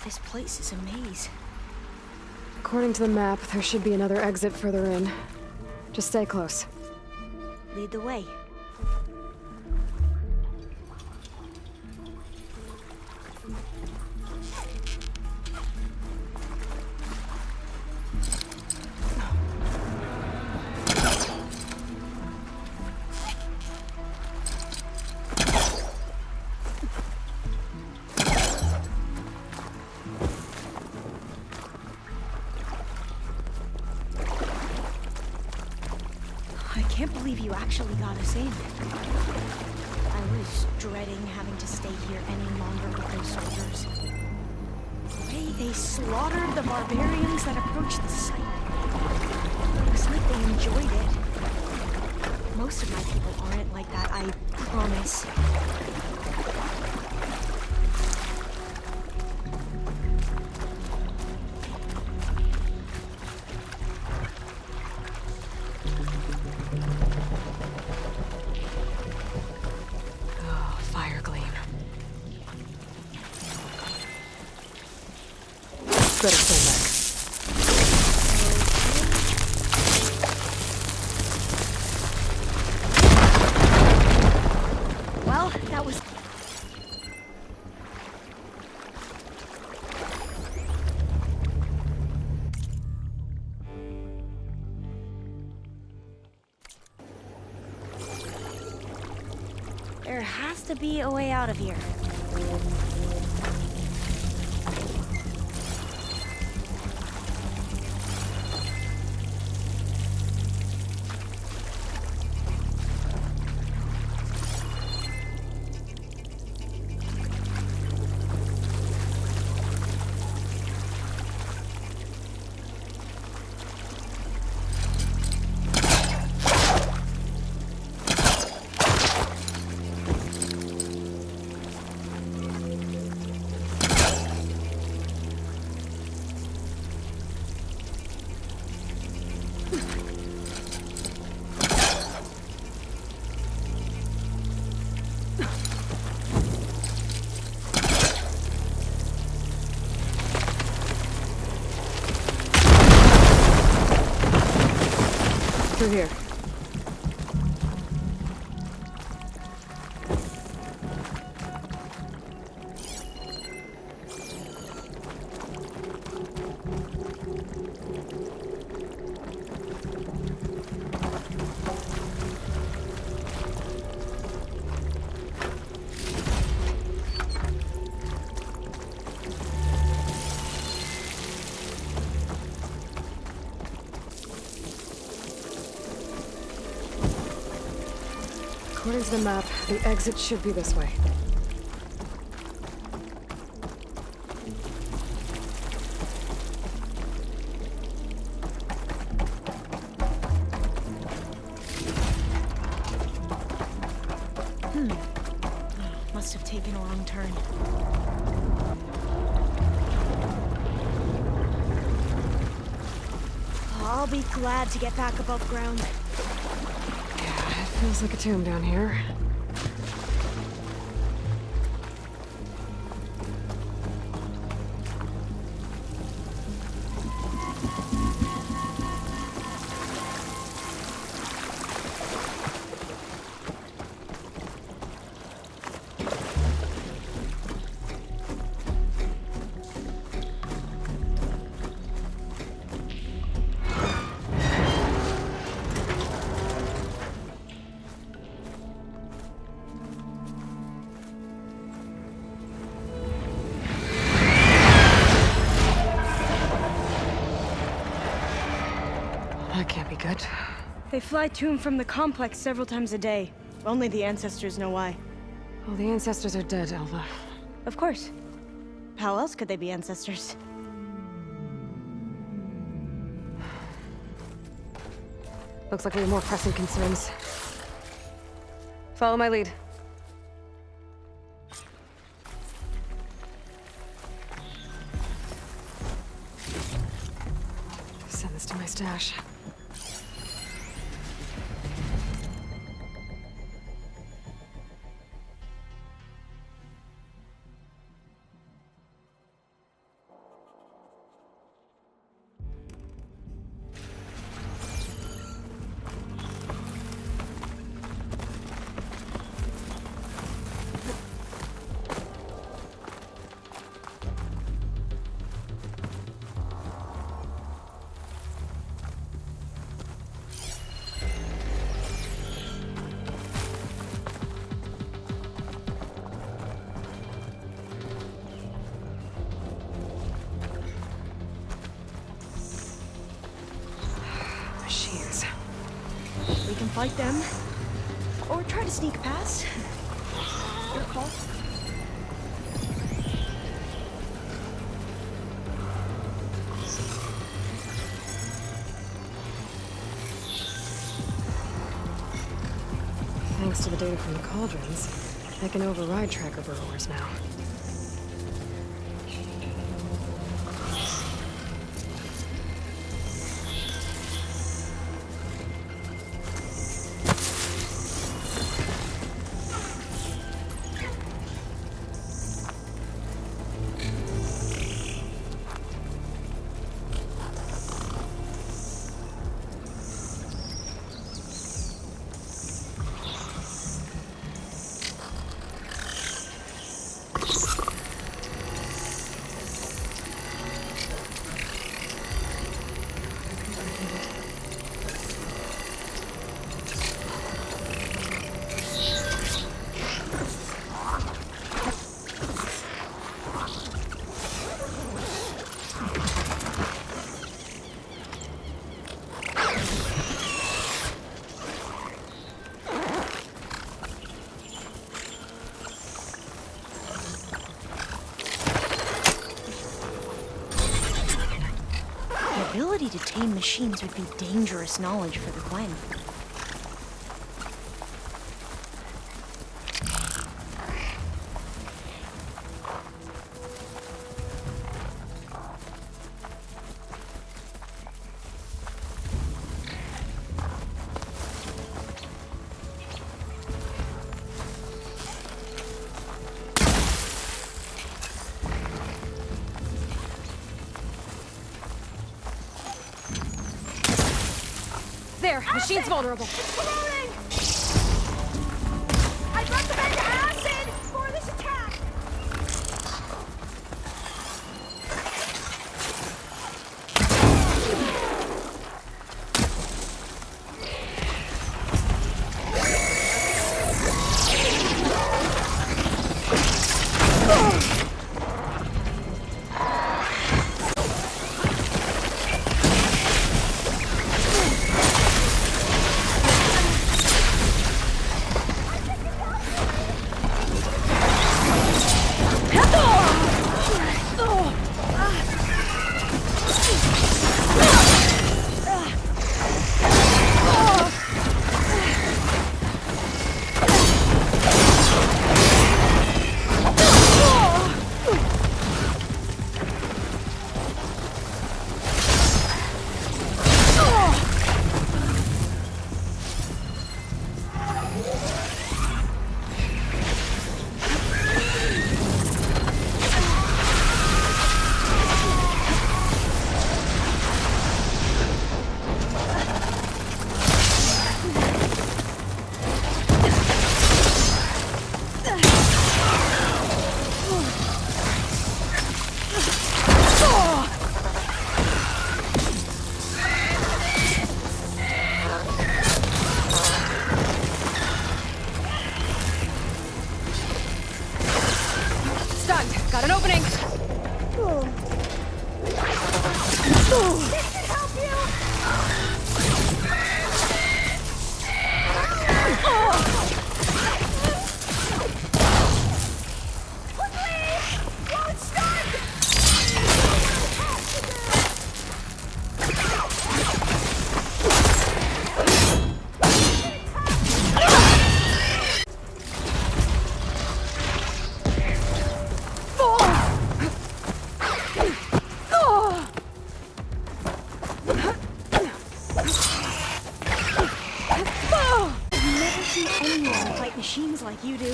This place is a maze. According to the map, there should be another exit further in. Just stay close. Lead the way. I can't believe you actually got us in. I was dreading having to stay here any longer with those soldiers. The way they slaughtered the barbarians that approached the site. Looks like they enjoyed it. Most of my people aren't like that, I promise. Better stay back. Well, that was... There has to be a way out of here. Through here. According to the map, the exit should be this way. Must have taken a wrong turn. I'll be glad to get back above ground. Yeah, it feels like a tomb down here. That can't be good. They fly to and from the complex several times a day. Only the ancestors know why. Well, the ancestors are dead, Alva. Of course. How else could they be ancestors? Looks like we have more pressing concerns. Follow my lead. Send this to my stash. We can fight them, or try to sneak past. Your call. Thanks to the data from the cauldrons, I can override tracker burrowers now. The ability to tame machines would be dangerous knowledge for the Gwen. There, machine's vulnerable. It's corroding! I'd recommend acid for this attack! Got an opening! This should help you! Quickly! Won't start! Machines like you do.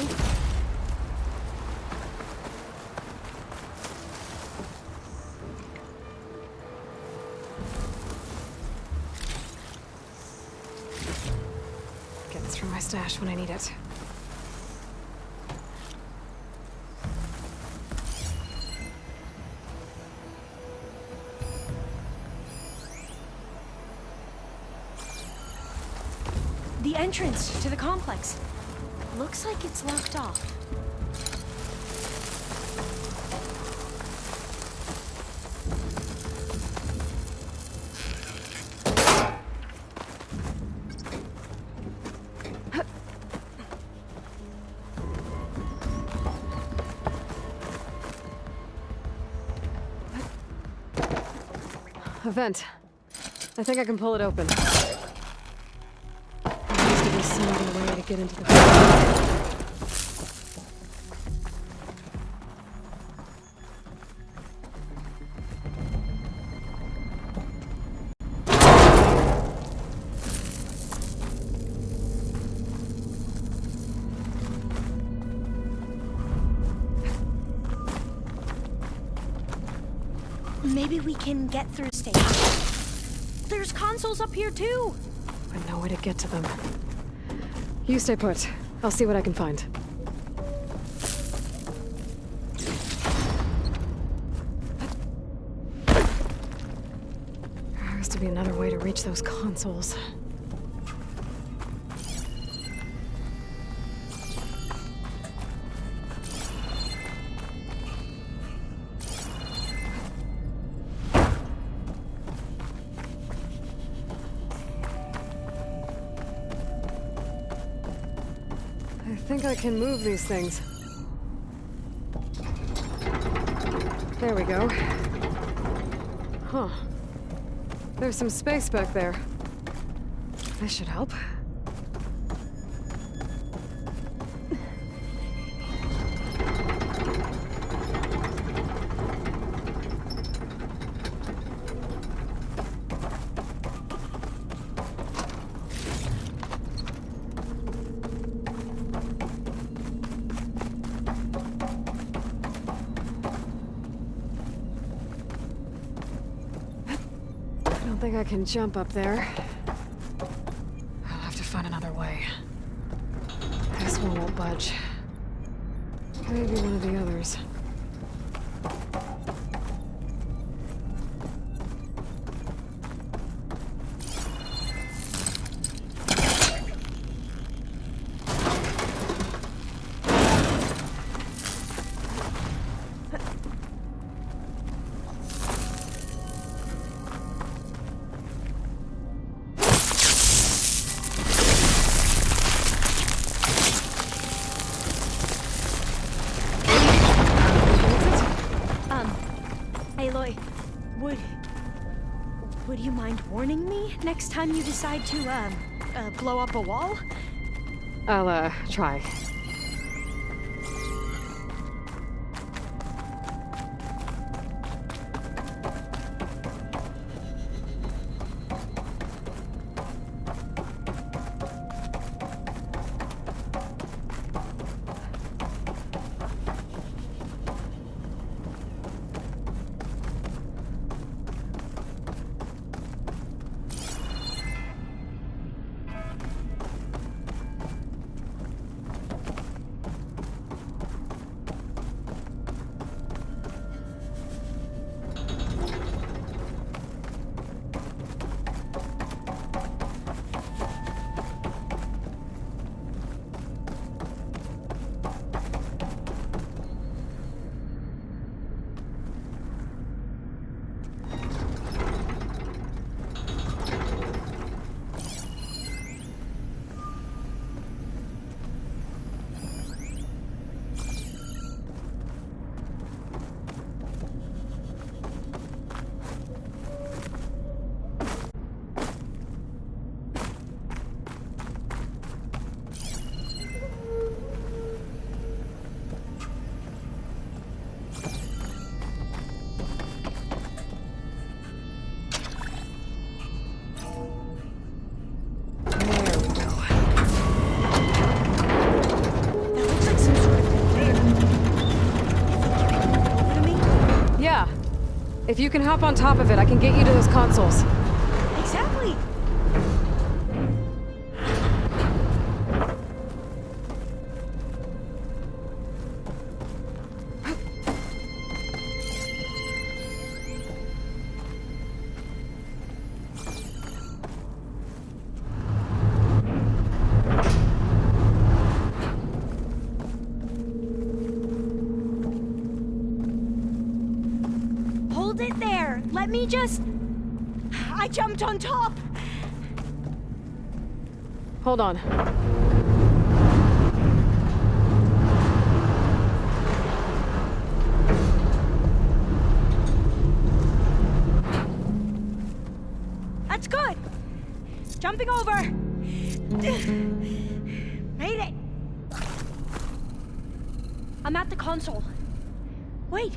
Getting through my stash when I need it. The entrance to the complex. Looks like it's locked off. a vent. I think I can pull it open. There needs to be some other way to get into the... Maybe we can get through the station. There's consoles up here too! I know where to get to them. You stay put. I'll see what I can find. There has to be another way to reach those consoles. I think I can move these things. There we go. Huh. There's some space back there. This should help. I don't think I can jump up there. I'll have to find another way. This one won't budge. Maybe one of the others. Aloy, would you mind warning me next time you decide to, blow up a wall? I'll, try. If you can hop on top of it, I can get you to those consoles. Exactly! Let me just... I jumped on top! Hold on. That's good. Jumping over. Made it. I'm at the console. Wait.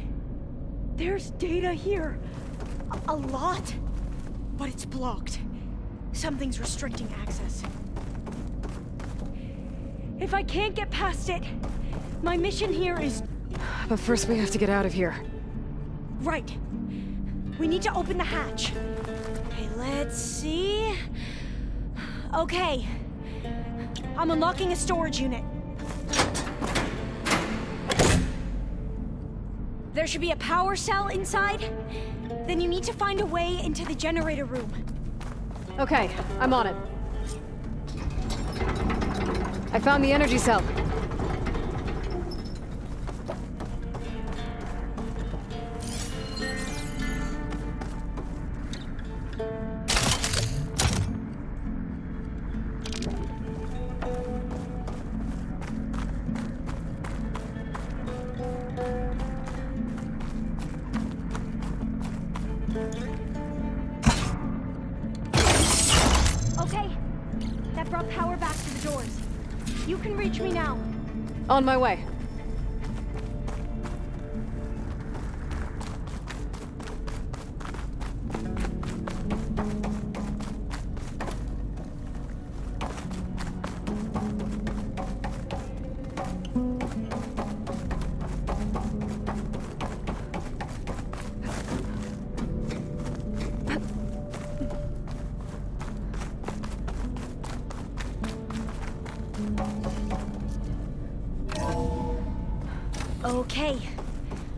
There's data here. A lot. But it's blocked. Something's restricting access. If I can't get past it, my mission here is... But first we have to get out of here. Right. We need to open the hatch. Okay, let's see... Okay. I'm unlocking a storage unit. There should be a power cell inside. Then you need to find a way into the generator room. Okay, I'm on it. I found the energy cell. Okay, that brought power back to the doors. You can reach me now. On my way. Okay.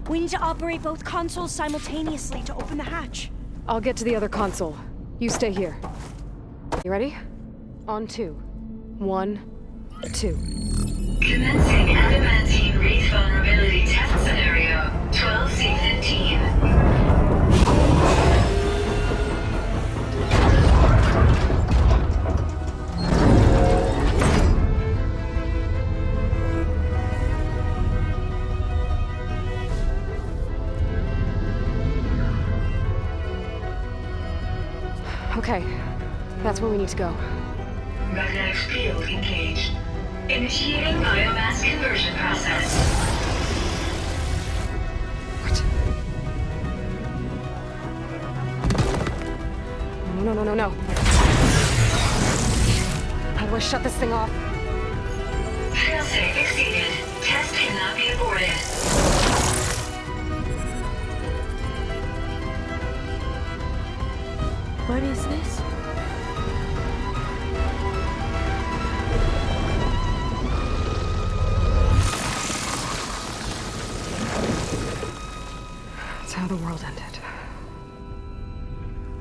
We need to operate both consoles simultaneously to open the hatch. I'll get to the other console. You stay here. You ready? On 2. 1, 2. Commencing adamantine wreath vulnerability test scenario 12C15. Okay, that's where we need to go. Magnetic field engaged. Initiating biomass conversion process. What? No. How do I shut this thing off? Failsafe exceeded. Test cannot be aborted. What is this? That's how the world ended.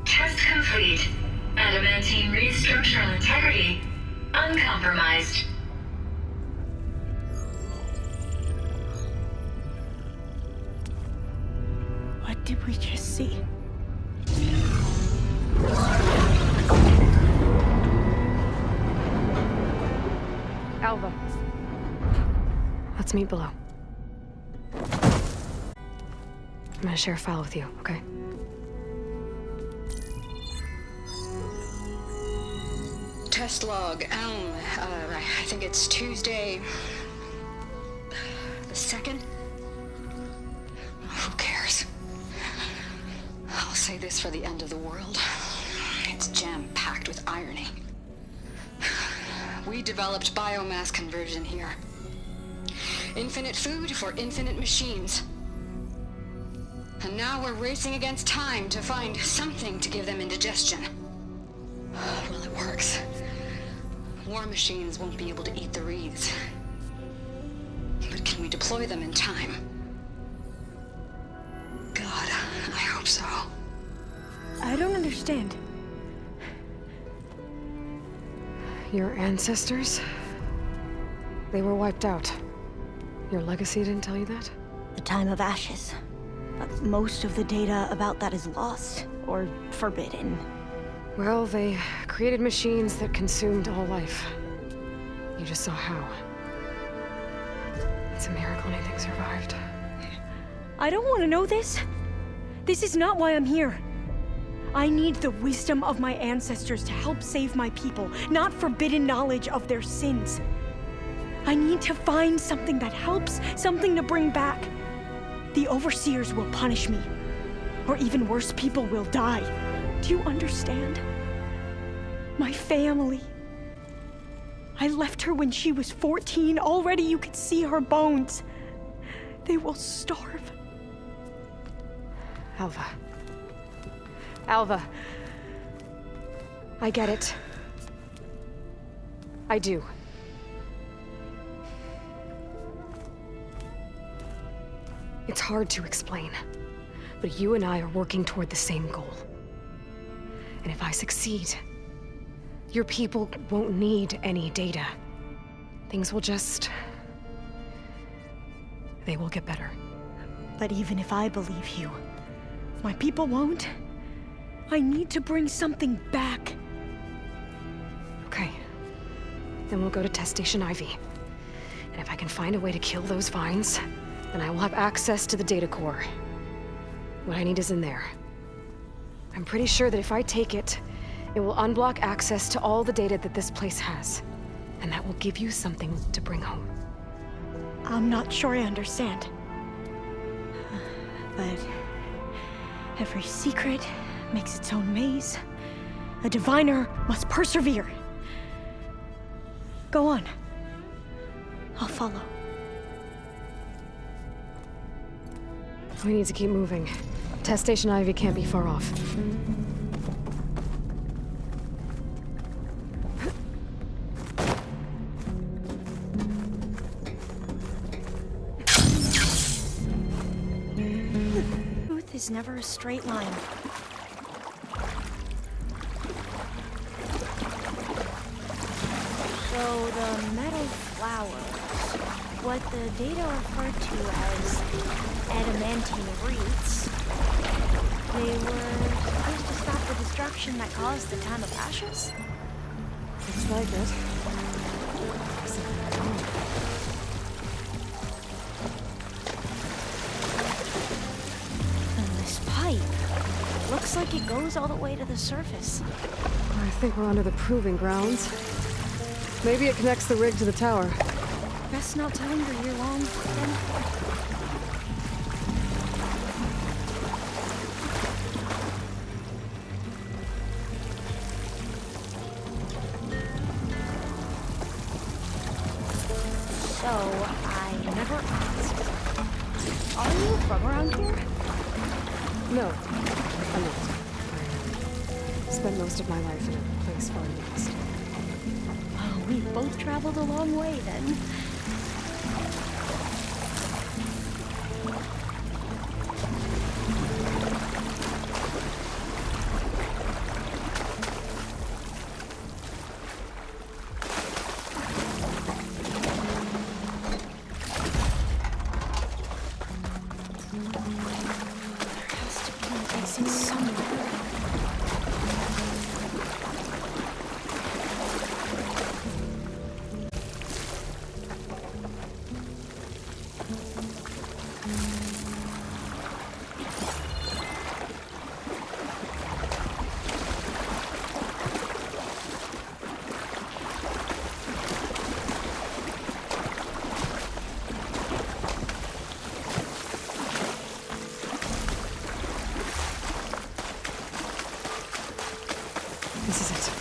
Test complete. Adamantine wreath structural integrity uncompromised. What did we just see? Alva. Let's meet below. I'm gonna share a file with you, okay? Test log, I think it's Tuesday... the 2nd? Who cares? I'll say this for the end of the world. It's jam-packed with irony. We developed biomass conversion here. Infinite food for infinite machines. And now we're racing against time to find something to give them indigestion. Well, it works. War machines won't be able to eat the wreaths. But can we deploy them in time? God, I hope so. I don't understand. Your ancestors? They were wiped out. Your legacy didn't tell you that? The time of ashes. But most of the data about that is lost or forbidden. Well, they created machines that consumed all life. You just saw how. It's a miracle anything survived. I don't want to know this. This is not why I'm here. I need the wisdom of my ancestors to help save my people, not forbidden knowledge of their sins. I need to find something that helps, something to bring back. The overseers will punish me. Or even worse, people will die. Do you understand? My family. I left her when she was 14. Already you could see her bones. They will starve. Alva. Alva. I get it. I do. It's hard to explain, but you and I are working toward the same goal. And if I succeed, your people won't need any data. Things will just... they will get better. But even if I believe you, my people won't. I need to bring something back. Okay. Then we'll go to Test Station Ivy. And if I can find a way to kill those vines, then I will have access to the data core. What I need is in there. I'm pretty sure that if I take it, it will unblock access to all the data that this place has. And that will give you something to bring home. I'm not sure I understand. But every secret makes its own maze. A diviner must persevere. Go on. I'll follow. We need to keep moving. Test Station Ivy can't be far off. Truth is never a straight line. So the metal flowers, what the data referred to as adamantine wreaths, they were supposed to stop the destruction that caused the Time of Ashes? Looks like it. And this pipe, looks like it goes all the way to the surface. I think we're under the proving grounds. Maybe it connects the rig to the tower. Best not to linger here long, then. So, I never asked. Are you from around here? No, I'm not. I spent most of my life in a place far east. Oh, we both traveled a long way then. This is it.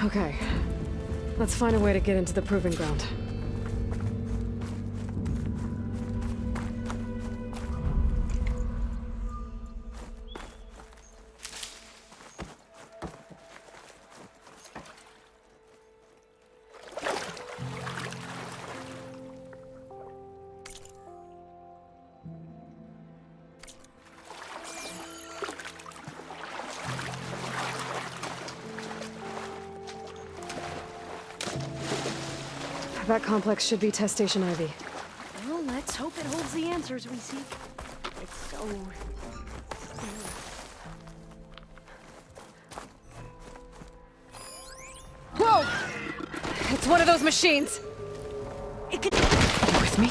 Okay. Let's find a way to get into the proving ground. That complex should be Test Station Ivy. Well, hope it holds the answers we seek. It's so... Whoa! It's one of those machines! It could... You with me?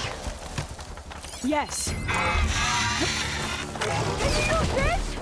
Yes. Can you use this?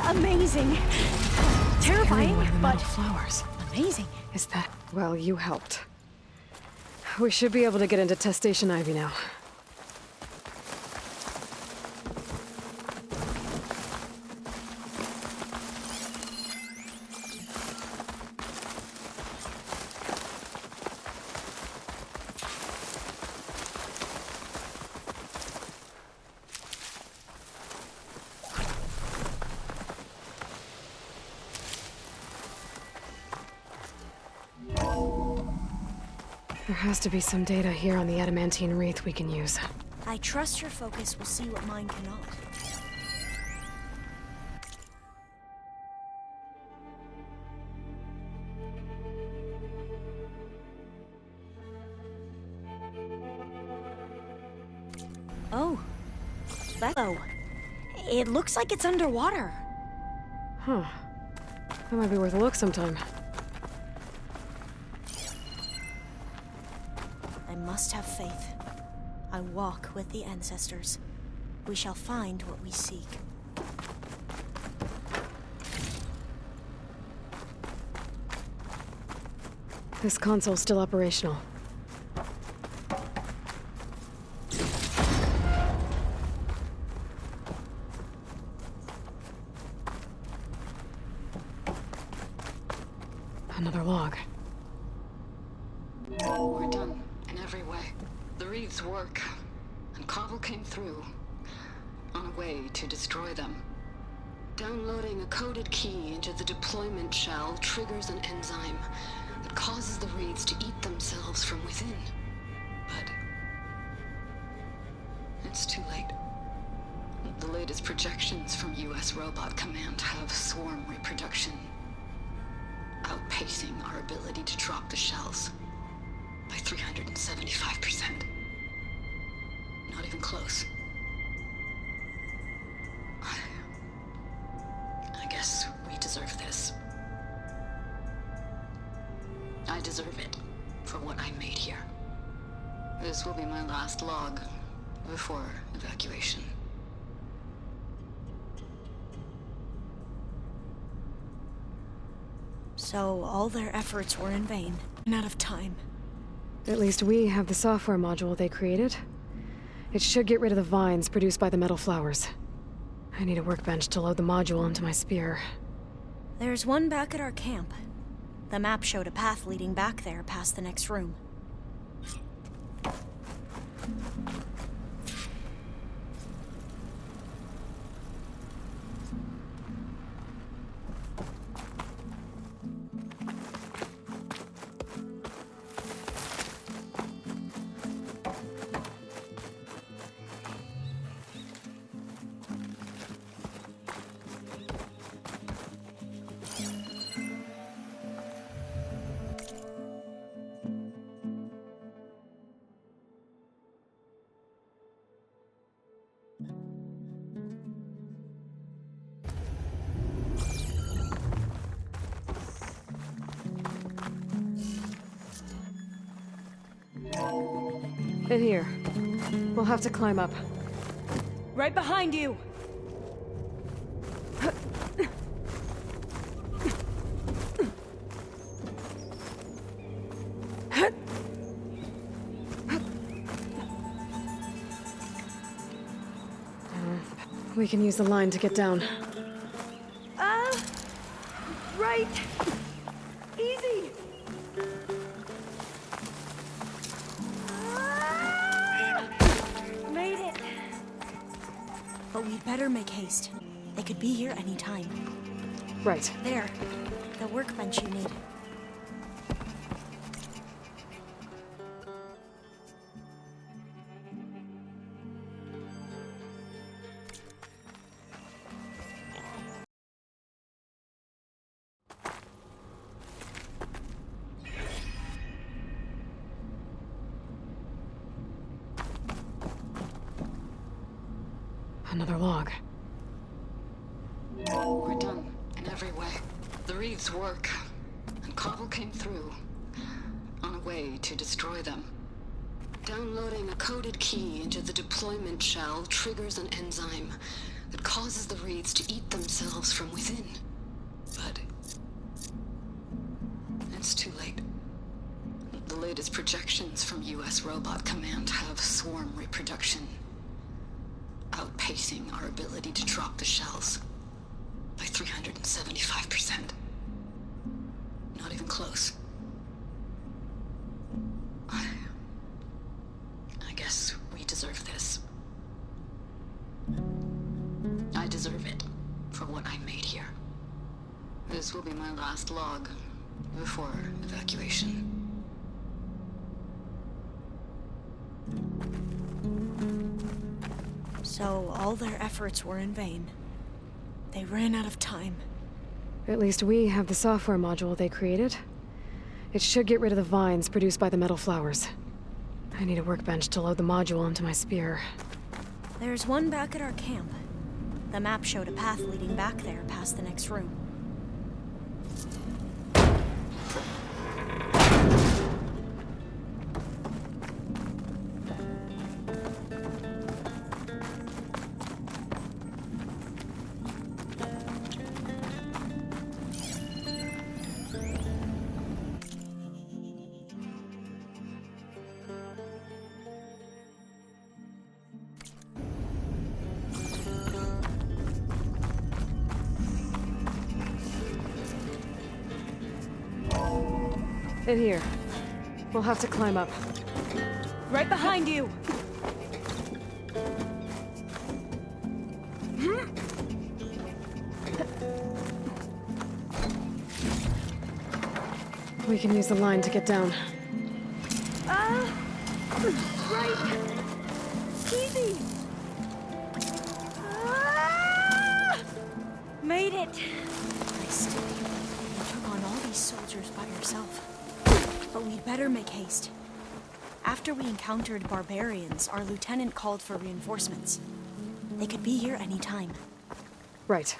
Amazing. Terrifying, but flowers. amazing. Is that... Well, you helped. We should be able to get into Test Station Ivy now. There has to be some data here on the adamantine wreath we can use. I trust your focus will see what mine cannot. Oh. That's... Oh. It looks like it's underwater. Huh. That might be worth a look sometime. I must have faith. I walk with the ancestors. We shall find what we seek. This console's still operational. Another log. We're done, in every way. The wreaths work, and Cobble came through, on a way to destroy them. Downloading a coded key into the deployment shell triggers an enzyme that causes the wreaths to eat themselves from within. But it's too late. The latest projections from US Robot Command have swarm reproduction, outpacing our ability to drop the shells by 375%. Not even close. I guess we deserve this. I deserve it for what I made here. This will be my last log before evacuation. So all their efforts were in vain. And out of time. At least we have the software module they created. It should get rid of the vines produced by the metal flowers. I need a workbench to load the module into my spear. There's one back at our camp. The map showed a path leading back there past the next room. In here. We'll have to climb up. Right behind you! We can use the line to get down. Right! Easy! Made it! But we'd better make haste. They could be here any time. Right. There. The workbench you need. Another log. We're done, in every way. The reeds work, and Cobble came through, on a way to destroy them. Downloading a coded key into the deployment shell triggers an enzyme that causes the reeds to eat themselves from within. But it's too late. The latest projections from US Robot Command have swarm reproduction, outpacing our ability to drop the shells by 375%. Not even close. I guess we deserve this. I deserve it for what I made here. This will be my last log before evacuation. So all their efforts were in vain. They ran out of time. At least we have the software module they created. It should get rid of the vines produced by the metal flowers. I need a workbench to load the module into my spear. There's one back at our camp. The map showed a path leading back there past the next room. In here. We'll have to climb up. Right behind you! We can use the line to get down. Right! Easy! Made it! Christ. You took on all these soldiers by yourself. But we'd better make haste. After we encountered barbarians, our lieutenant called for reinforcements. They could be here any time. Right.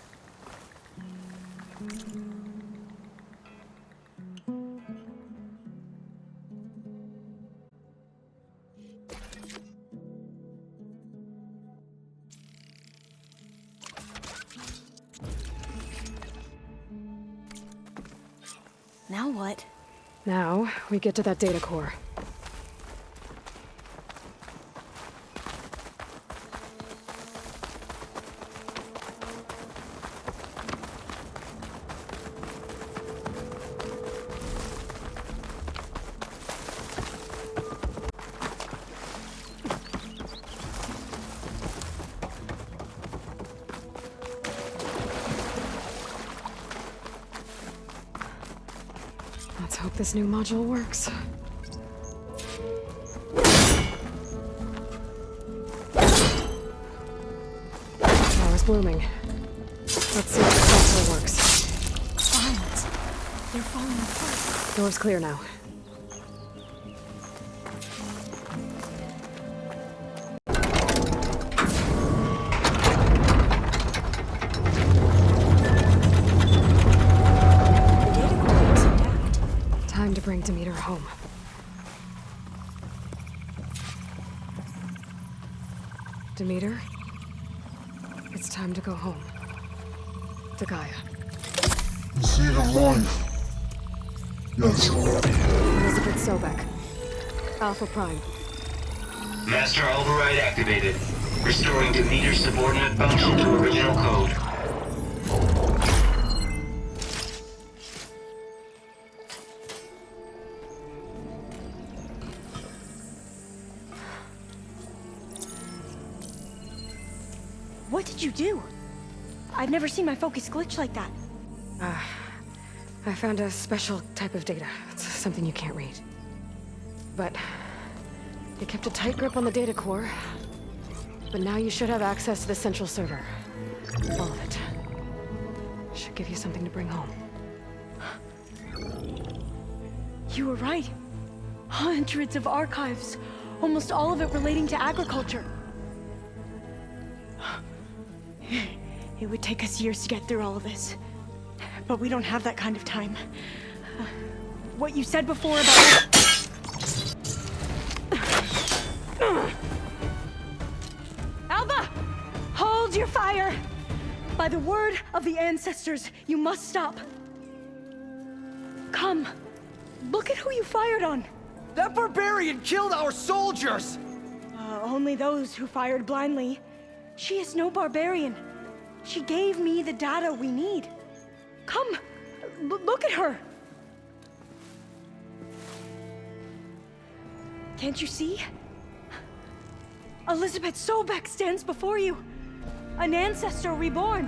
Now what? Now, we get to that data core. Let's hope this new module works. Flower's blooming. Let's see if the console works. Vines. They're falling apart. Door's clear now. The data core looks intact. Time to bring Demeter home. Demeter, it's time to go home. To Gaia. The seed of life. Yes, Lord. Elizabeth Sobek. Alpha Prime. Master override activated. Restoring Demeter's subordinate function to original code. What did you do? I've never seen my focus glitch like that. I found a special type of data. It's something you can't read. But it kept a tight grip on the data core. But now you should have access to the central server. All of it. Should give you something to bring home. You were right. Hundreds of archives. Almost all of it relating to agriculture. It would take us years to get through all of this. But we don't have that kind of time. What you said before about... Alba! Hold your fire! By the word of the ancestors, you must stop. Come. Look at who you fired on. That barbarian killed our soldiers! Only those who fired blindly. She is no barbarian. She gave me the data we need. Come, look at her. Can't you see? Elizabeth Sobek stands before you. An ancestor reborn.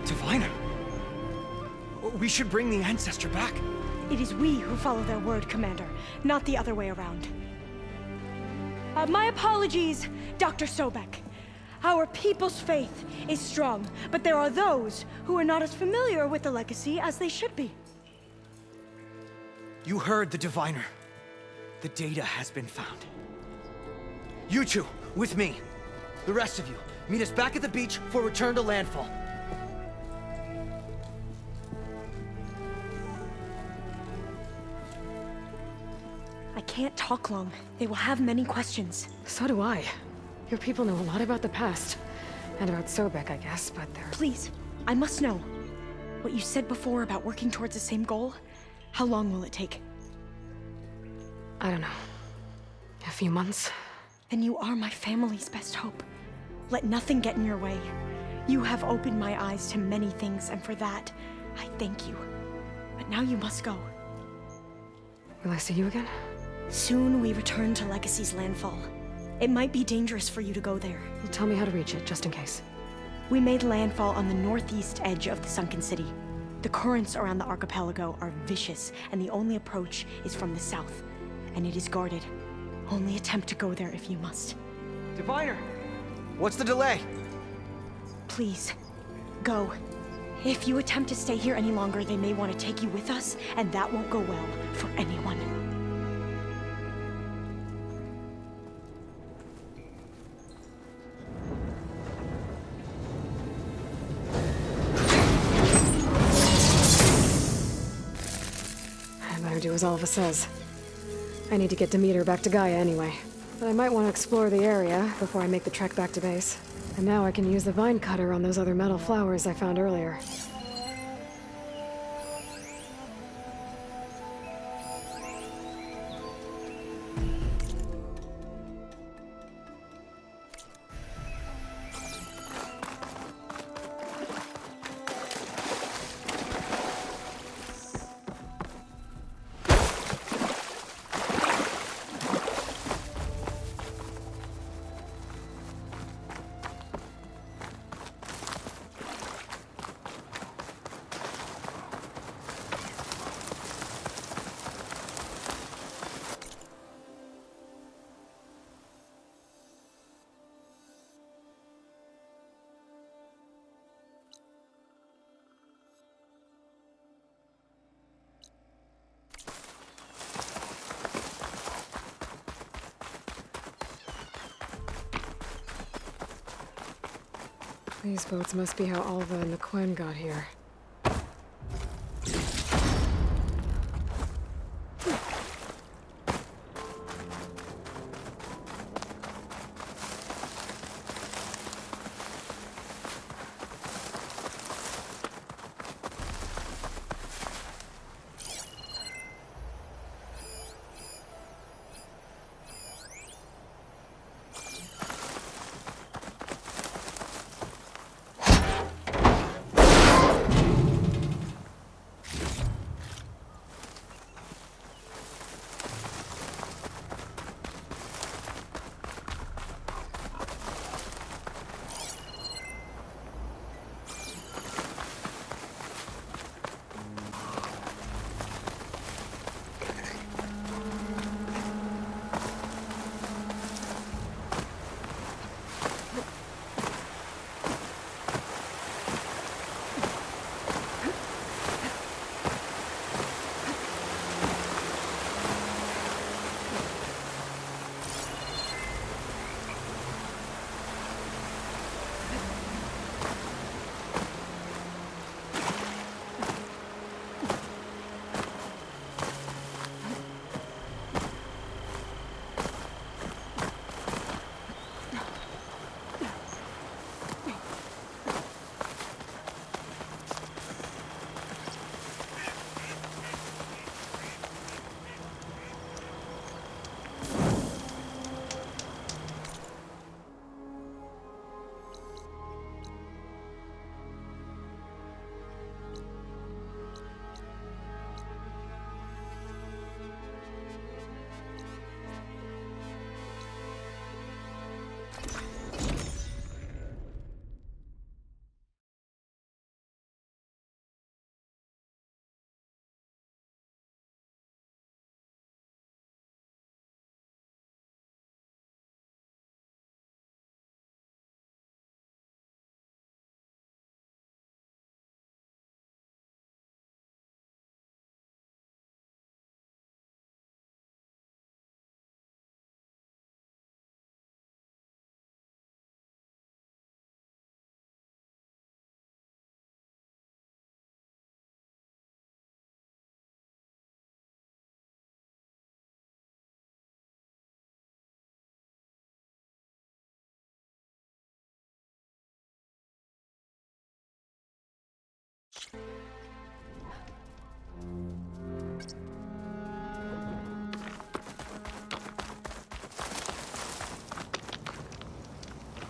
Diviner! We should bring the ancestor back. It is we who follow their word, Commander, not the other way around. My apologies, Dr. Sobek. Our people's faith is strong, but there are those who are not as familiar with the legacy as they should be. You heard the diviner. The data has been found. You two, with me. The rest of you, meet us back at the beach for return to landfall. I can't talk long. They will have many questions. So do I. Your people know a lot about the past. And about Sobek, I guess, but they're... Please, I must know. What you said before about working towards the same goal, how long will it take? I don't know. A few months? Then you are my family's best hope. Let nothing get in your way. You have opened my eyes to many things, and for that, I thank you. But now you must go. Will I see you again? Soon we return to Legacy's landfall. It might be dangerous for you to go there. Well, tell me how to reach it, just in case. We made landfall on the northeast edge of the sunken city. The currents around the archipelago are vicious, and the only approach is from the south. And it is guarded. Only attempt to go there if you must. Diviner! What's the delay? Please, go. If you attempt to stay here any longer, they may want to take you with us, and that won't go well for anyone. I better do as Alva says. I need to get Demeter back to Gaia anyway. But I might want to explore the area before I make the trek back to base. And now I can use the vine cutter on those other metal flowers I found earlier. These boats must be how Alva and the Quen got here.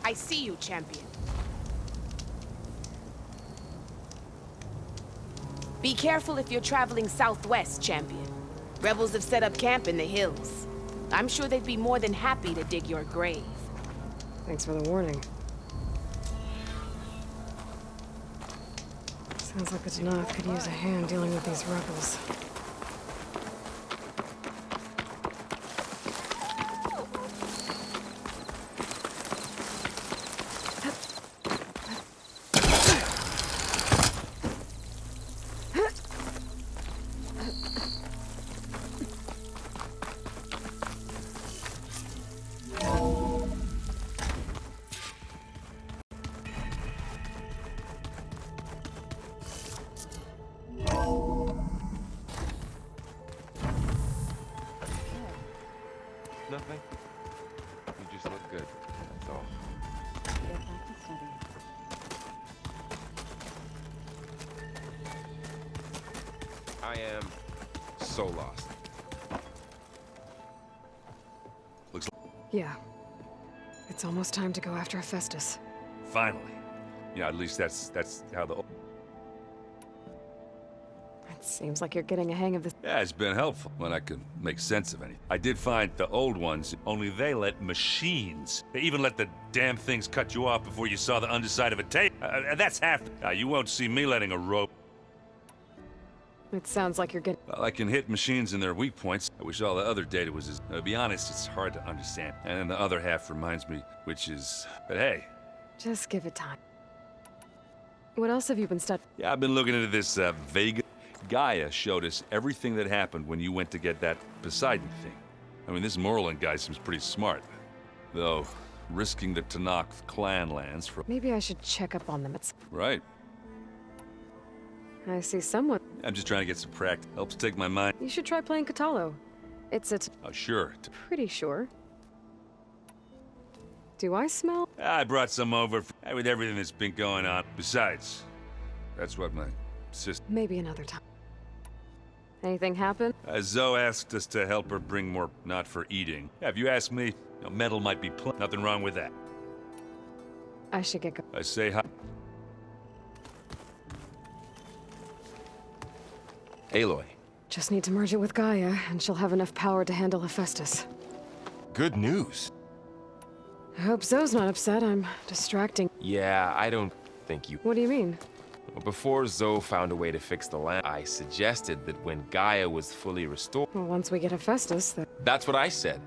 I see you, champion. Be careful if you're traveling southwest, champion. Rebels have set up camp in the hills. I'm sure they'd be more than happy to dig your grave. Thanks for the warning. Sounds like the Danath could use a hand dealing with these rebels. Nothing. good. That's all. I am so lost. Looks like Yeah. It's almost time to go after Hephaestus. Finally. Yeah, at least that's how the... It seems like you're getting a hang of this. Yeah, it's been helpful when I can make sense of anything. I did find the old ones, only they let machines. They even let the damn things cut you off before you saw the underside of a tape. That's half. You won't see me letting a rope. It sounds like you're getting... Well, I can hit machines in their weak points. I wish all the other data was as... To be honest, it's hard to understand. And then the other half reminds me, which is... But hey. Just give it time. What else have you been studying? Yeah, I've been looking into this Vega. GAIA showed us everything that happened when you went to get that Poseidon thing. I mean, this Merlin guy seems pretty smart. Though, risking the Tanakh clan lands for... Maybe I should check up on them. It's... Right. I see someone... I'm just trying to get some practice. Helps take my mind. You should try playing Catalo. It's Oh, sure. pretty sure. Do I smell? I brought some over with everything that's been going on. Besides, that's what my sister... Maybe another time. Anything happen? Zoe asked us to help her bring more, not for eating. Yeah, if you ask me, metal might be nothing wrong with that. I should get going. I say hi. Aloy. Just need to merge it with GAIA, and she'll have enough power to handle Hephaestus. Good news. I hope Zoe's not upset. I'm distracting. Yeah, I don't think you... What do you mean? Before Zoe found a way to fix the land, I suggested that when GAIA was fully restored... Well, once we get Hephaestus, That's what I said.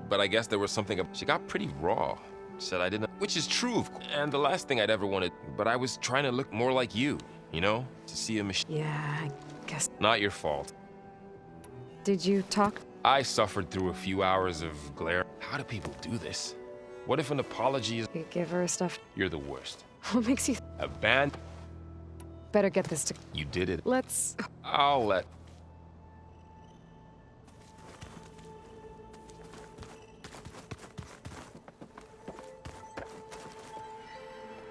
But I guess there was something... She got pretty raw. Said I didn't... Which is true, of course. And the last thing I'd ever wanted... But I was trying to look more like you, you know? To see a machine... Yeah, I guess... Not your fault. Did you talk? I suffered through a few hours of glare. How do people do this? What if an apology is... You give her stuff? You're the worst. What makes you... A band... Better get this to... You did it. Let's... I'll let...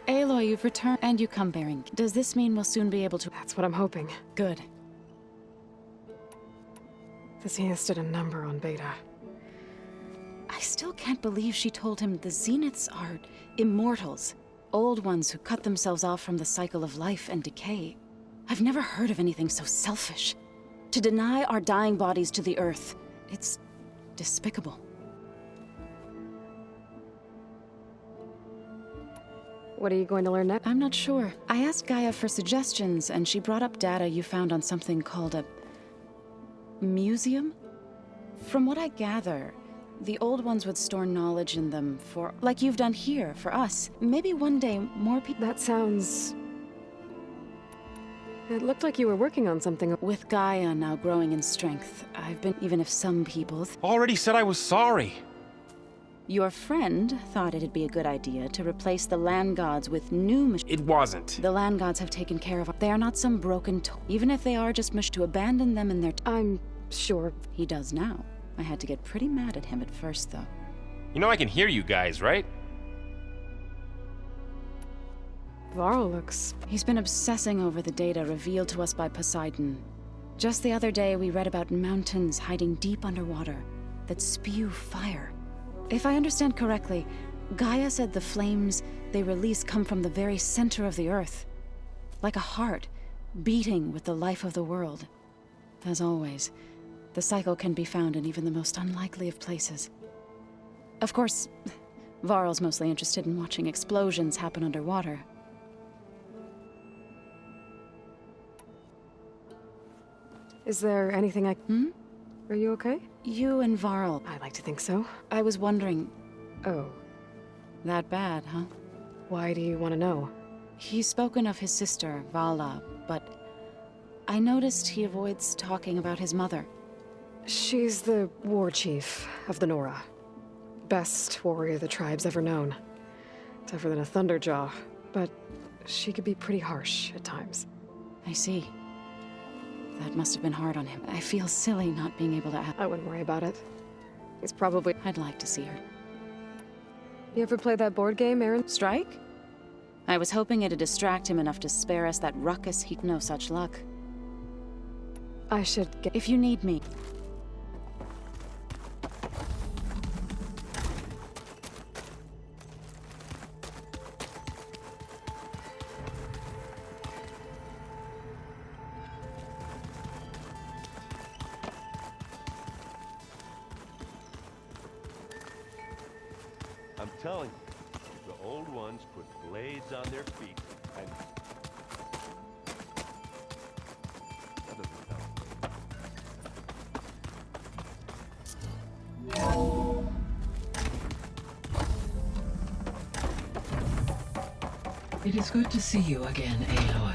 Aloy, you've returned and you come bearing. Does this mean we'll soon be able to... That's what I'm hoping. Good. The Zeniths did a number on Beta. I still can't believe she told him the Zeniths are immortals. Old ones who cut themselves off from the cycle of life and decay. I've never heard of anything so selfish. To deny our dying bodies to the Earth. It's despicable. What are you going to learn next? I'm not sure. I asked GAIA for suggestions, and she brought up data you found on something called a... museum? From what I gather, the old ones would store knowledge in them for... like you've done here, for us. Maybe one day more people... That sounds... It looked like you were working on something. With GAIA now growing in strength, I've been... even if some people... Already said I was sorry. Your friend thought it'd be a good idea to replace the land gods with new It wasn't. The land gods have taken care of... They are not some broken even if they are just to abandon them in their... I'm sure. He does now. I had to get pretty mad at him at first, though. You know I can hear you guys, right? Varl looks... He's been obsessing over the data revealed to us by Poseidon. Just the other day, we read about mountains hiding deep underwater that spew fire. If I understand correctly, GAIA said the flames they release come from the very center of the Earth. Like a heart, beating with the life of the world. As always, the cycle can be found in even the most unlikely of places. Of course, Varl's mostly interested in watching explosions happen underwater. Is there anything I... Are you okay? You and Varl. I like to think so. I was wondering... Oh. That bad, huh? Why do you want to know? He's spoken of his sister, Vala, but... I noticed he avoids talking about his mother. She's the war chief of the Nora. Best warrior the tribe's ever known. Tougher than a Thunderjaw, but she could be pretty harsh at times. I see. That must have been hard on him. I feel silly not being able to... I wouldn't worry about it. He's probably... I'd like to see her. You ever play that board game, Aaron? Strike? I was hoping it'd distract him enough to spare us that ruckus. He'd no such luck. I should get... If you need me. I'm telling you, the old ones put blades on their feet and... That doesn't help. It is good to see you again, Aloy.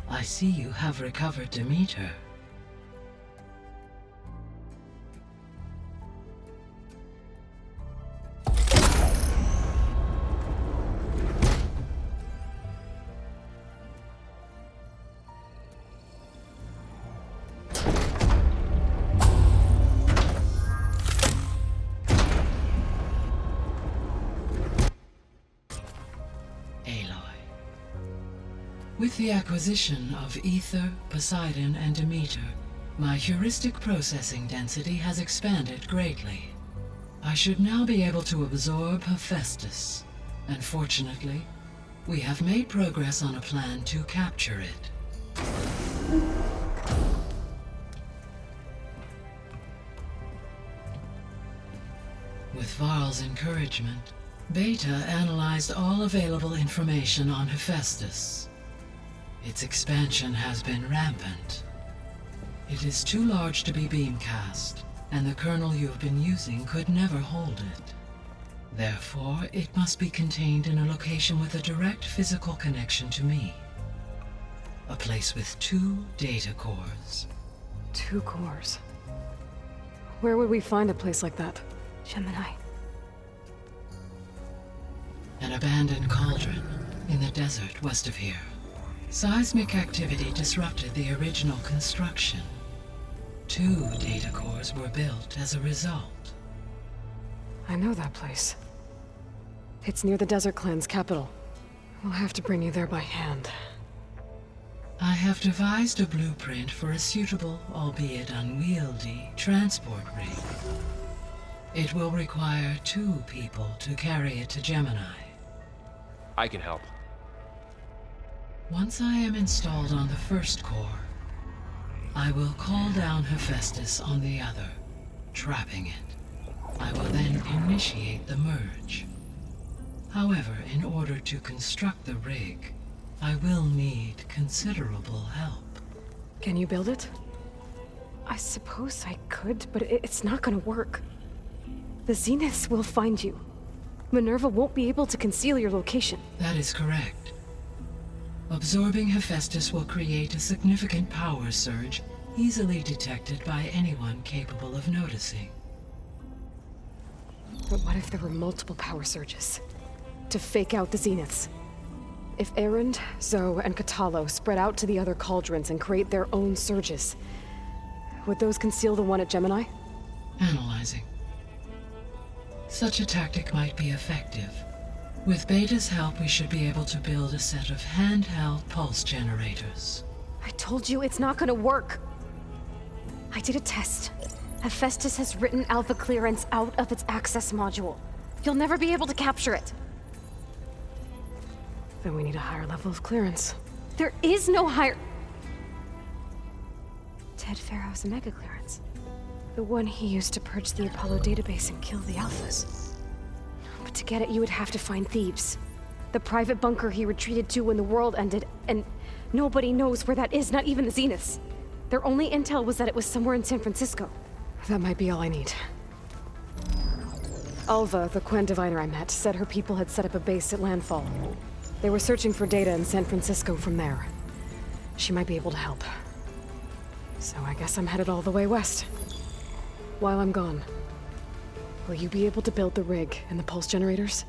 I see you have recovered Demeter. With the acquisition of Ether, Poseidon, and Demeter, my heuristic processing density has expanded greatly. I should now be able to absorb Hephaestus, and fortunately, we have made progress on a plan to capture it. With Varl's encouragement, Beta analyzed all available information on Hephaestus. Its expansion has been rampant. It is too large to be beamcast, and the kernel you have been using could never hold it. Therefore, it must be contained in a location with a direct physical connection to me. A place with 2 data cores. 2 cores? Where would we find a place like that? Gemini. An abandoned cauldron in the desert west of here. Seismic activity disrupted the original construction. 2 data cores were built as a result. I know that place. It's near the Desert Clan's capital. We'll have to bring you there by hand. I have devised a blueprint for a suitable, albeit unwieldy, transport rig. It will require 2 people to carry it to Gemini. I can help. Once I am installed on the first core, I will call down Hephaestus on the other, trapping it. I will then initiate the merge. However, in order to construct the rig, I will need considerable help. Can you build it? I suppose I could, but it's not gonna work. The Zeniths will find you. Minerva won't be able to conceal your location. That is correct. Absorbing Hephaestus will create a significant power surge, easily detected by anyone capable of noticing. But what if there were multiple power surges? To fake out the Zeniths? If Erend, Zoe, and Katalo spread out to the other cauldrons and create their own surges, would those conceal the one at Gemini? Analyzing. Such a tactic might be effective. With Beta's help, we should be able to build a set of handheld pulse generators. I told you it's not gonna work. I did a test. Hephaestus has written Alpha clearance out of its access module. You'll never be able to capture it. Then we need a higher level of clearance. There is no higher... Ted Pharaoh's Omega clearance. The one he used to purge the Apollo database and kill the Alphas. But to get it, you would have to find Thebes. The private bunker he retreated to when the world ended, and nobody knows where that is, not even the Zeniths. Their only intel was that it was somewhere in San Francisco. That might be all I need. Alva, the Quen diviner I met, said her people had set up a base at landfall. They were searching for data in San Francisco from there. She might be able to help. So I guess I'm headed all the way west. While I'm gone, will you be able to build the rig and the pulse generators?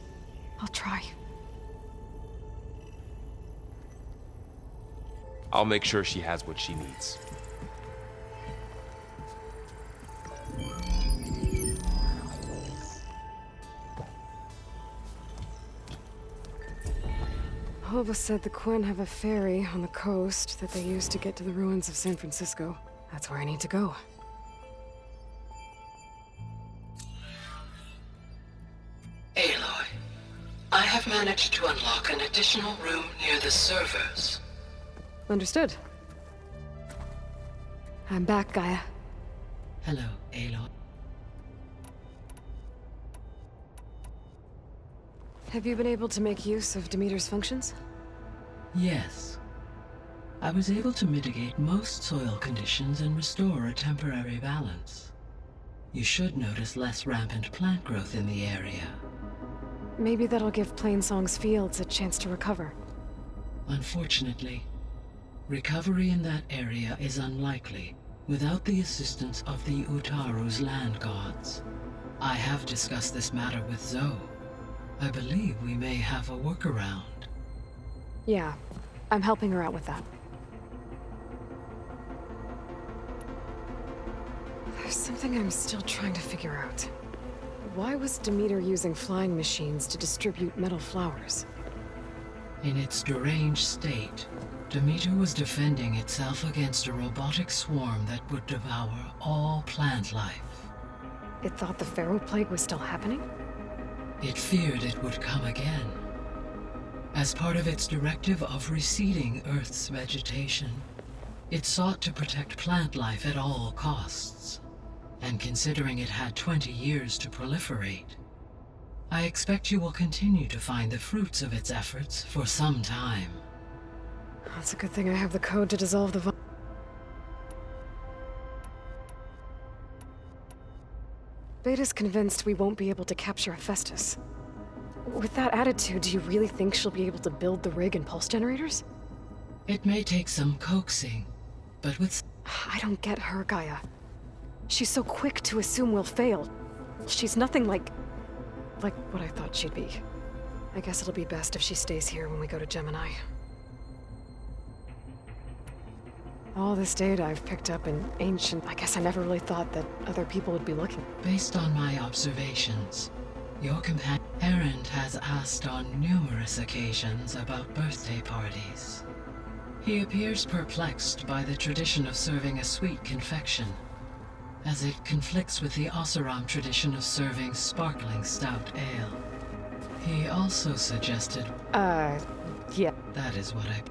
I'll try. I'll make sure she has what she needs. Alva said the Quen have a ferry on the coast that they use to get to the ruins of San Francisco. That's where I need to go. Aloy, I have managed to unlock an additional room near the servers. Understood. I'm back, Gaia. Hello, Aloy. Have you been able to make use of Demeter's functions? Yes. I was able to mitigate most soil conditions and restore a temporary balance. You should notice less rampant plant growth in the area. Maybe that'll give Plainsong's fields a chance to recover. Unfortunately, recovery in that area is unlikely without the assistance of the Utaru's land gods. I have discussed this matter with Zoe. I believe we may have a workaround. Yeah, I'm helping her out with that. There's something I'm still trying to figure out. Why was Demeter using flying machines to distribute metal flowers? In its deranged state, Demeter was defending itself against a robotic swarm that would devour all plant life. It thought the Pharaoh Plague was still happening? It feared it would come again. As part of its directive of reseeding Earth's vegetation, it sought to protect plant life at all costs. And considering it had 20 years to proliferate, I expect you will continue to find the fruits of its efforts for some time. That's a good thing I have the code to dissolve the Beta's convinced we won't be able to capture Hephaestus. With that attitude, do you really think she'll be able to build the rig and pulse generators? It may take some coaxing, but with... I don't get her, Gaia. She's so quick to assume we'll fail. She's nothing like what I thought she'd be. I guess it'll be best if she stays here when we go to Gemini. All this data I've picked up in ancient... I guess I never really thought that other people would be looking. Based on my observations, your companion Erend has asked on numerous occasions about birthday parties. He appears perplexed by the tradition of serving a sweet confection, as it conflicts with the Oseram tradition of serving sparkling stout ale. He also suggested... yeah. That is what I...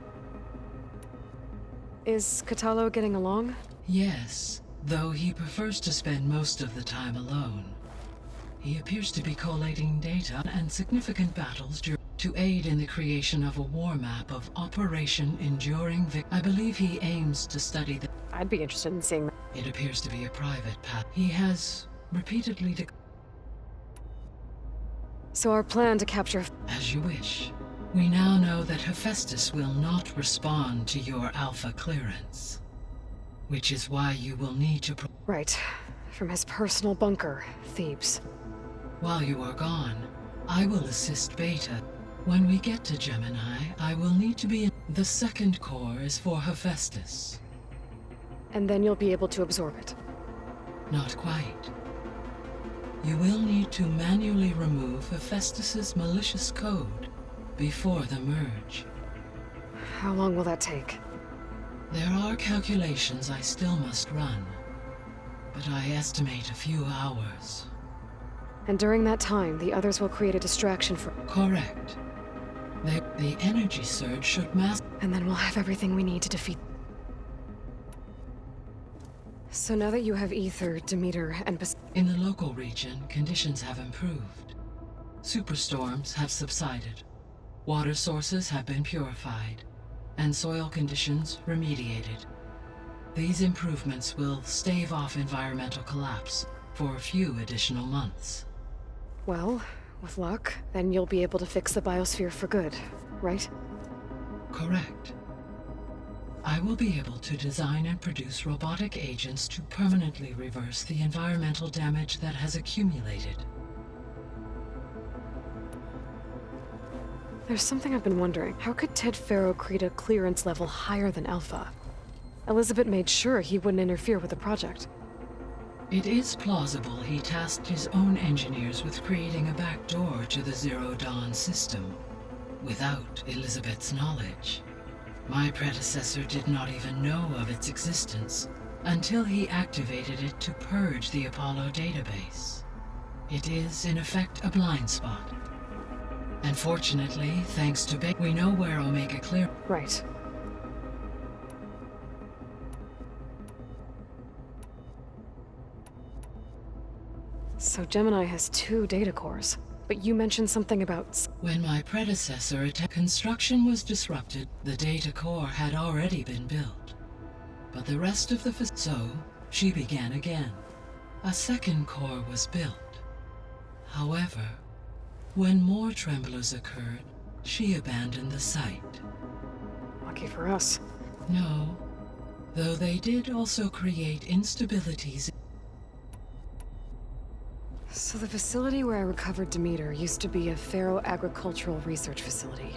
Is Catalo getting along? Yes, though he prefers to spend most of the time alone. He appears to be collating data and significant battles to aid in the creation of a war map of Operation Enduring I believe he aims to study the... I'd be interested in seeing that. It appears to be a private path. He has repeatedly So our plan to capture... As you wish. We now know that Hephaestus will not respond to your Alpha clearance, which is why you will need to... Right. From his personal bunker, Thebes. While you are gone, I will assist Beta. When we get to Gemini, I will need to be in... The second core is for Hephaestus. And then you'll be able to absorb it. Not quite. You will need to manually remove Hephaestus's malicious code before the merge. How long will that take? There are calculations I still must run, but I estimate a few hours. And during that time, the others will create a distraction for... Correct. The energy surge should mass... And then we'll have everything we need to defeat... So now that you have Ether, Demeter, and... In the local region, conditions have improved. Superstorms have subsided. Water sources have been purified, and soil conditions remediated. These improvements will stave off environmental collapse for a few additional months. Well, with luck, then you'll be able to fix the biosphere for good, right? Correct. I will be able to design and produce robotic agents to permanently reverse the environmental damage that has accumulated. There's something I've been wondering. How could Ted Faro create a clearance level higher than Alpha? Elizabeth made sure he wouldn't interfere with the project. It is plausible he tasked his own engineers with creating a backdoor to the Zero Dawn system. without Elizabeth's knowledge. My predecessor did not even know of its existence until he activated it to purge the Apollo database. It is, in effect, a blind spot. And fortunately, thanks to we know where Omega Clear... Right. So Gemini has 2 data cores, but you mentioned something about... When my predecessor attacked, construction was disrupted. The data core had already been built. But the rest of the so she began again. A second core was built. However, when more tremblers occurred, she abandoned the site. Lucky for us. No, though they did also create instabilities. So the facility where I recovered Demeter used to be a Ferro-agricultural research facility.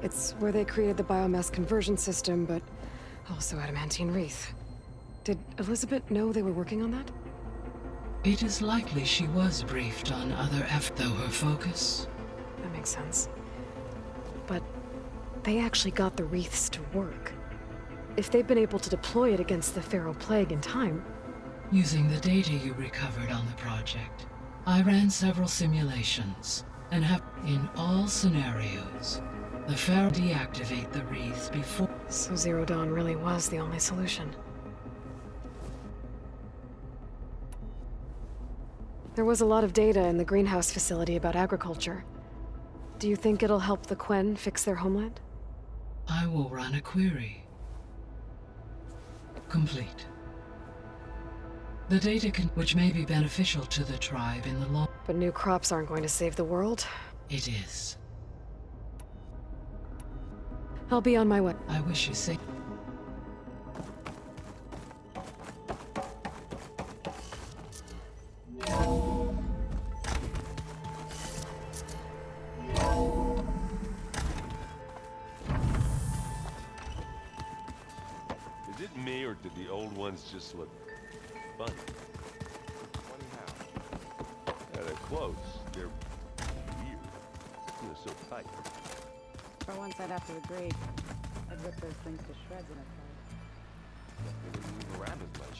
It's where they created the biomass conversion system, but also adamantine wreath. Did Elizabeth know they were working on that? It is likely she was briefed on other though her focus. That makes sense. But they actually got the wreaths to work. If they've been able to deploy it against the Ferro Plague in time... Using the data you recovered on the project, I ran several simulations, and have, in all scenarios, the Ferro deactivate the wreaths before... So Zero Dawn really was the only solution. There was a lot of data in the greenhouse facility about agriculture. Do you think it'll help the Quen fix their homeland? I will run a query. Complete. The data which may be beneficial to the tribe in the long... But new crops aren't going to save the world. It is. I'll be on my way. I wish you safe. Is it me, or did the old ones just look funny? Funny how? They're close. They're weird. They're so tight. For once, I'd have to agree. I'd rip those things to shreds in a fight. They didn't move around as much.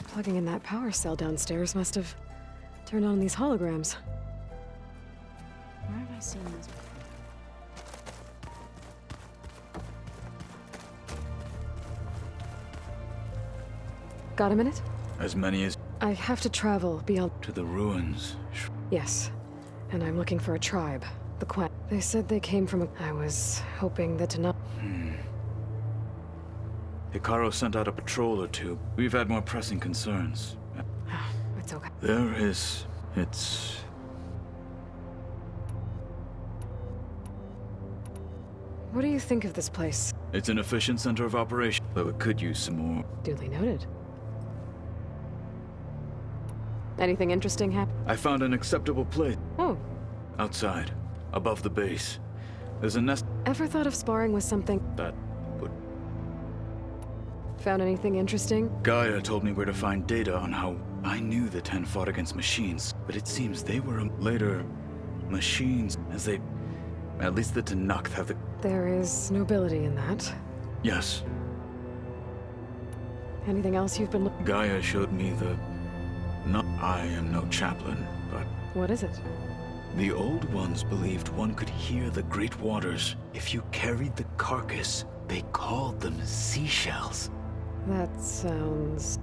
Plugging in that power cell downstairs must have turned on these holograms. Where have I seen this? Got a minute? As many as... I have to travel beyond... To the ruins. Yes. And I'm looking for a tribe. The Quen. They said they came from a... I was hoping that to not... Hikaru sent out a patrol or 2. We've had more pressing concerns. It's okay. There is... It's... What do you think of this place? It's an efficient center of operation, though it could use some more. Duly noted. Anything interesting happen? I found an acceptable place. Oh. Outside, above the base. There's a nest... Ever thought of sparring with something? That would... Found anything interesting? GAIA told me where to find data on how I knew the 10 fought against machines, but it seems they were later machines, as they... At least the Tanakh have the... There is nobility in that. Yes. Anything else you've been looking... GAIA showed me the... Not... I am no chaplain, but... What is it? The old ones believed one could hear the great waters if you carried the carcass. They called them seashells. That sounds...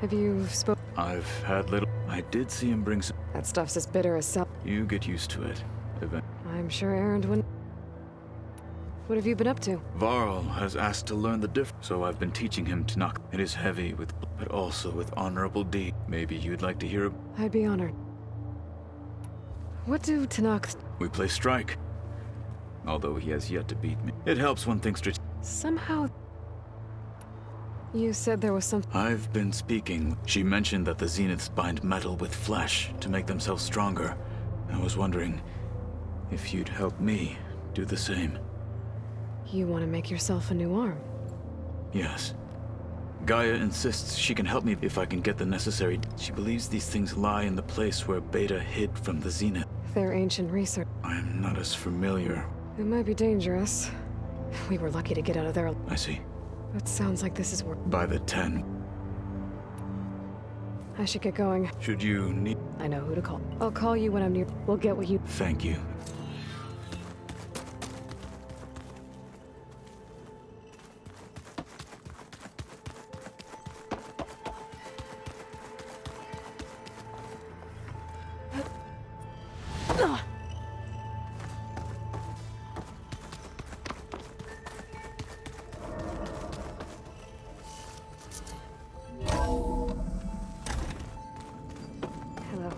Have you spoken? I've had little... I did see him bring some... That stuff's as bitter as sap. You get used to it. I'm sure Erend wouldn't... What have you been up to? Varl has asked to learn the difference, so I've been teaching him Tanakh. It is heavy with... but also with honorable deed. Maybe you'd like to hear... I'd be honored. What do Tanakh... We play strike. Although he has yet to beat me. It helps when things... Somehow... You said there was some... I've been speaking. She mentioned that the Zeniths bind metal with flesh to make themselves stronger. I was wondering if you'd help me do the same. You want to make yourself a new arm? Yes. Gaia insists she can help me if I can get the necessary... She believes these things lie in the place where Beta hid from the Zenith. They're ancient research. I'm not as familiar. It might be dangerous. We were lucky to get out of there. I see. It sounds like this is work. By the 10. I should get going. Should you need... I know who to call. I'll call you when I'm near. We'll get what you... Thank you. Hello.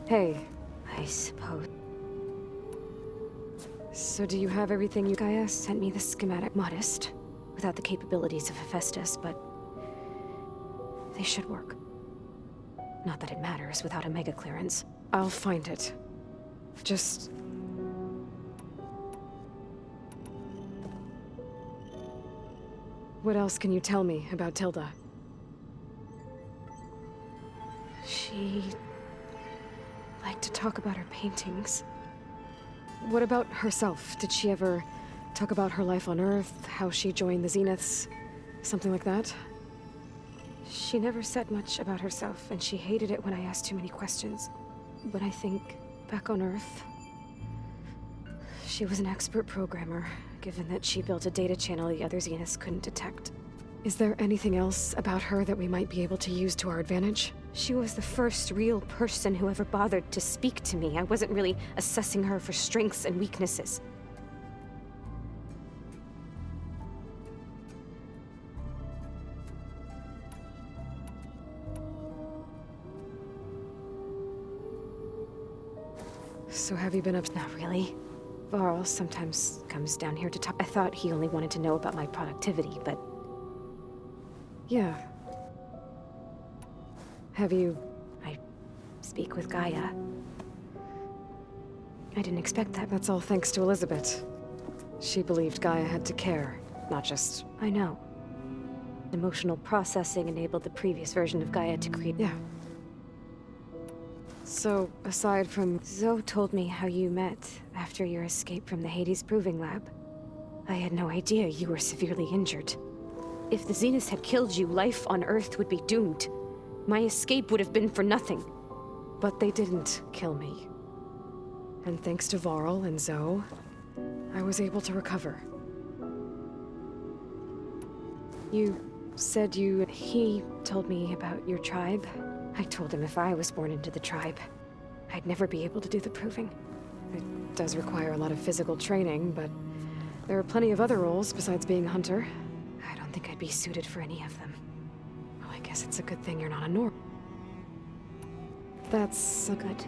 Hey. I suppose. So do you have everything you... Gaia sent me the schematic. Modest, without the capabilities of Hephaestus, but... they should work. Not that it matters without a mega clearance. I'll find it. Just... What else can you tell me about Tilda? She... liked to talk about her paintings. What about herself? Did she ever talk about her life on Earth, how she joined the Zeniths, something like that? She never said much about herself, and she hated it when I asked too many questions. But I think, back on Earth, she was an expert programmer, given that she built a data channel the other Zeniths couldn't detect. Is there anything else about her that we might be able to use to our advantage? She was the first real person who ever bothered to speak to me. I wasn't really assessing her for strengths and weaknesses. So have you been up? Not really. Varl sometimes comes down here to talk. I thought he only wanted to know about my productivity, but... Yeah. Have you... I speak with Gaia. I didn't expect that. That's all thanks to Elizabeth. She believed Gaia had to care, not just... I know. Emotional processing enabled the previous version of Gaia to create... Yeah. So, aside from... Zoe told me how you met after your escape from the Hades Proving Lab. I had no idea you were severely injured. If the Zeniths had killed you, life on Earth would be doomed. My escape would have been for nothing. But they didn't kill me. And thanks to Varl and Zoe, I was able to recover. You said you... He told me about your tribe. I told him if I was born into the tribe, I'd never be able to do the proving. It does require a lot of physical training, but there are plenty of other roles besides being a hunter. I don't think I'd be suited for any of them. Well, I guess it's a good thing you're not a Nor. That's... good.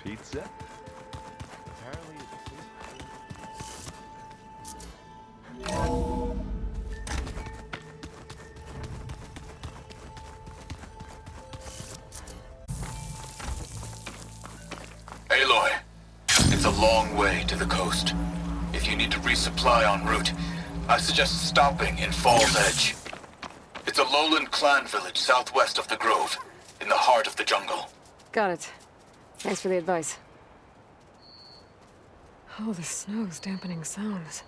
Pizza? Aloy, it's a long way to the coast. If you need to resupply en route, I suggest stopping in Falls Edge. It's a lowland clan village southwest of the Grove, in the heart of the jungle. Got it. Thanks for the advice. Oh, the snow's dampening sounds.